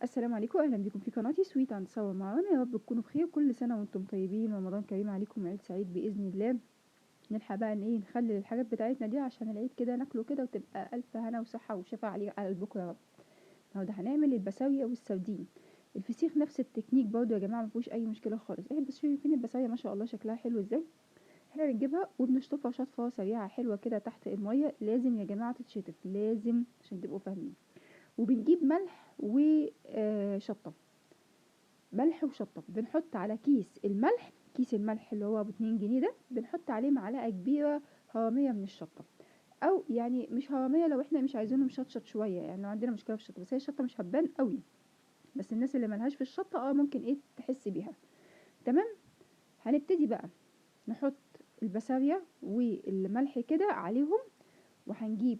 السلام عليكم، أهلا بكم في قناتي سويت اند ساور معانا. يا رب تكونوا بخير، كل سنة وانتم طيبين، رمضان كريم عليكم وعيد سعيد بإذن الله. نلحق بقى نخلي الحاجات بتاعتنا دي عشان العيد كده ناكله كده وتبقى ألف هنا وصحة وشفا على قلبكم يا رب. النهارده هنعمل البساوية والسردين. الفسيخ نفس التكنيك برضو يا جماعة، مفيهوش أي مشكلة خالص. احنا بس شايفين البساوية ما شاء الله شكلها حلو ازاي. احنا بنجيبها وبنشطفها شطفة سريعة حلوة كده تحت المية، لازم يا جماعة تتشطف لازم عشان تبقوا فاهمين. وبنجيب ملح وشطة، ملح وشطة. بنحط على كيس الملح اللي هو ب2 جنيه ده، بنحط عليه معلقة كبيرة هرامية من الشطة، او يعني مش هرامية لو احنا مش عايزينه مشطشط شوية، يعني لو عندنا مشكلة في الشطة، بس هي الشطة مش هتبان قوي، بس الناس اللي ملهاش في الشطة ممكن تحس بيها. تمام. هنبتدي بقى نحط البسارية والملح كده عليهم، وهنجيب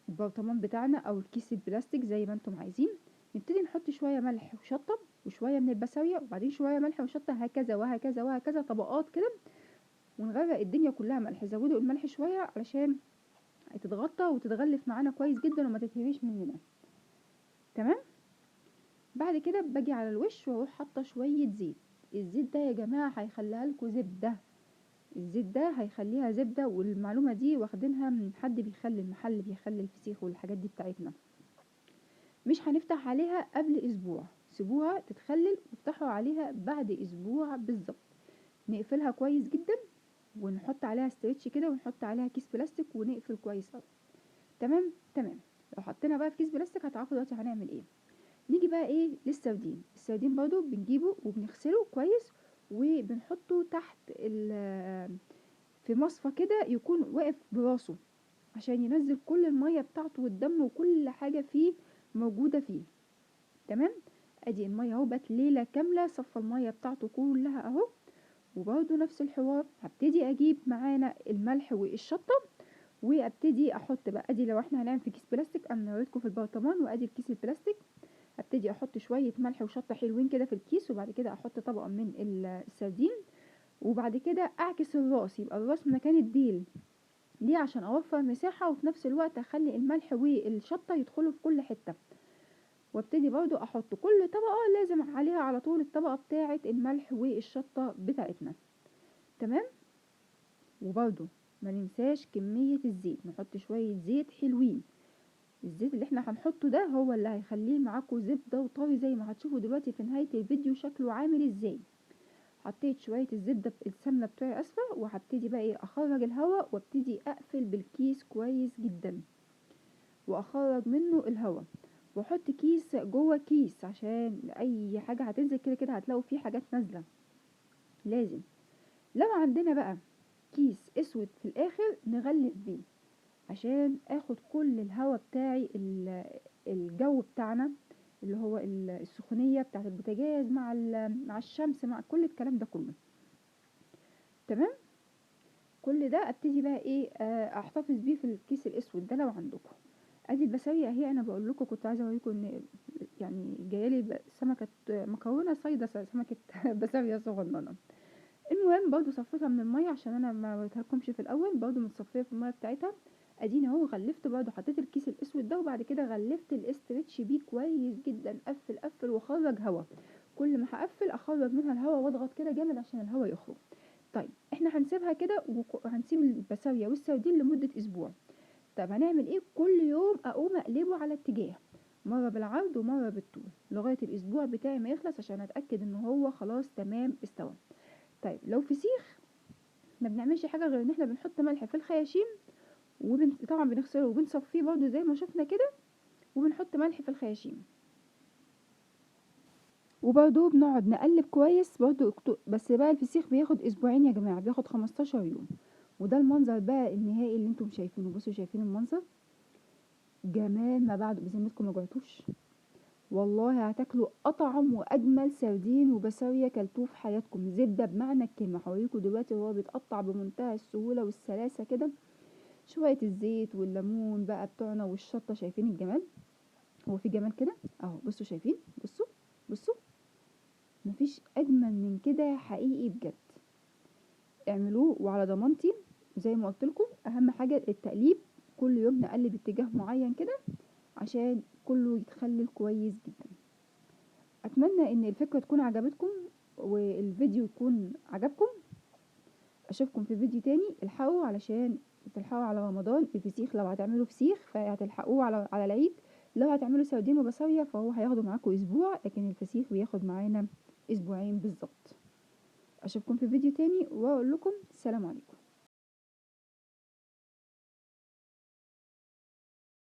البرطمان بتاعنا او الكيس البلاستيك زي ما انتم عايزين. نبتدي نحط شويه ملح وشطه وشويه من البساويه وبعدين شويه ملح وشطه، هكذا وهكذا وهكذا، طبقات كده، ونغرق الدنيا كلها ملح. زودوا الملح شويه علشان تتغطى وتتغلف معانا كويس جدا وما تتهريش مننا. تمام. بعد كده باجي على الوش واروح حاطه شويه زيت. الزيت ده يا جماعه هيخليها لكم زبده، الزيت ده هيخليها زبده، والمعلومه دي واخدينها من حد بيخلي المحل بيخلي الفسيخ والحاجات دي بتاعتنا. مش هنفتح عليها قبل اسبوع، سيبوها تتخلل وافتحوا عليها بعد اسبوع بالظبط. نقفلها كويس جدا ونحط عليها ستريتش كده ونحط عليها كيس بلاستيك ونقفل كويس قوي. تمام تمام. لو حطينا بقى في كيس بلاستيك هتعرفوا دلوقتي هنعمل ايه. نيجي بقى للسردين. السردين برضو بنجيبه وبنغسله كويس وبنحطه تحت في مصفى كده يكون واقف براسه عشان ينزل كل المية بتاعته والدم وكل حاجة فيه موجودة فيه. تمام. ادي الميه اهو بقت ليله كامله، صفى الميه بتاعته كلها اهو. وبرده نفس الحوار، هبتدي اجيب معانا الملح والشطه وابتدي احط بقى. ادي لو احنا هنعمل في كيس بلاستيك، انا وريتكم في البرطمان وادي الكيس البلاستيك. هبتدي احط شويه ملح وشطه حلوين كده في الكيس، وبعد كده احط طبقه من السردين، وبعد كده اعكس الراس يبقى الراس مكان الديل. ليه؟ عشان اوفر مساحه وفي نفس الوقت اخلي الملح والشطه يدخلوا في كل حته. وابتدي برضو احط كل طبقة لازم عليها على طول الطبقة بتاعة الملح والشطة بتاعتنا. تمام. وبرضو ما ننساش كمية الزيت، نحط شوية زيت حلوين. الزيت اللي احنا هنحطه ده هو اللي هيخليه معاكم زبدة وطري زي ما هتشوفوا دلوقتي في نهاية الفيديو شكله عامل ازاي. حطيت شوية الزبدة السمنة بتوعي اسفة، وهبتدي بقى اخرج الهواء وابتدي اقفل بالكيس كويس جدا واخرج منه الهواء، واحط كيس جوه كيس عشان اي حاجه هتنزل كده كده هتلاقوا فيه حاجات نازله. لازم لو عندنا بقى كيس اسود في الاخر نغلف بيه عشان اخد كل الهواء بتاعي الجو بتاعنا اللي هو السخونيه بتاعه البوتاجاز مع الشمس مع كل الكلام ده كله. تمام. كل ده ابتدي بقى احتفظ بيه في الكيس الاسود ده لو عندكم. ادي البسارية اهي. انا بقول لكم كنت عايزه اوريكم ان يعني جايلي سمكه مكرونه صيده سمكه بسارية صغننه. المهم برضو صفيتها من الميه عشان انا ما وريتها لكمش في الاول، برضو متصفيه في الميه بتاعتها. اديني اهو غلفت، برضو حطيت الكيس الاسود ده وبعد كده غلفت الاسترتش بيه كويس جدا. قفل قفل واخرج هوا، كل ما هقفل اخرج منها الهوا واضغط كده جامد عشان الهوا يخرج. طيب احنا هنسيبها كده وهنسيب البسارية والسردين لمده اسبوع. طب هنعمل ايه؟ كل يوم اقوم اقلبه على اتجاه، مرة بالعرض ومرة بالطول، لغاية الاسبوع بتاعي ما يخلص عشان اتأكد ان هو خلاص تمام استوى. طيب لو فسيخ ما بنعملش حاجة غير ان احنا بنحط ملح في الخياشيم، طبعا بنغسله وبنصفيه برضو زي ما شفنا كده، وبنحط ملح في الخياشيم، وبرضو بنقعد نقلب كويس برضو. بس بقى الفسيخ بياخد اسبوعين يا جماعة، بياخد 15 يوم. وده المنظر بقى النهائي اللي انتم شايفينه. بصوا شايفين المنظر جمال ما بعده. بذمتكم ما جعتوش؟ والله هتاكلوا اطعم واجمل سردين وبسارية كلتوه في حياتكم. زبده بمعنى الكلمه. هوريكم دلوقتي وهو بيتقطع بمنتهى السهوله والسلاسه كده. شويه الزيت والليمون بقى بتوعنا والشطه، شايفين الجمال؟ هو في جمال كده اهو. بصوا شايفين؟ بصوا بصوا، مفيش اجمل من كده حقيقي بجد. اعملوه وعلى ضمانتي. زي ما قلت لكم اهم حاجه التقليب، كل يوم نقلب اتجاه معين كده عشان كله يتخلل كويس جدا. اتمنى ان الفكرة تكون عجبتكم والفيديو يكون عجبكم. اشوفكم في فيديو تاني. الحقوا علشان تلحقوا على رمضان. الفسيخ لو هتعملوا فسيخ فهتلحقوه على العيد. لو هتعملوا سردين وبصارية فهو هياخدوا معاكم اسبوع، لكن الفسيخ بياخد معانا اسبوعين بالظبط. اشوفكم في فيديو تاني واقول لكم السلام عليكم.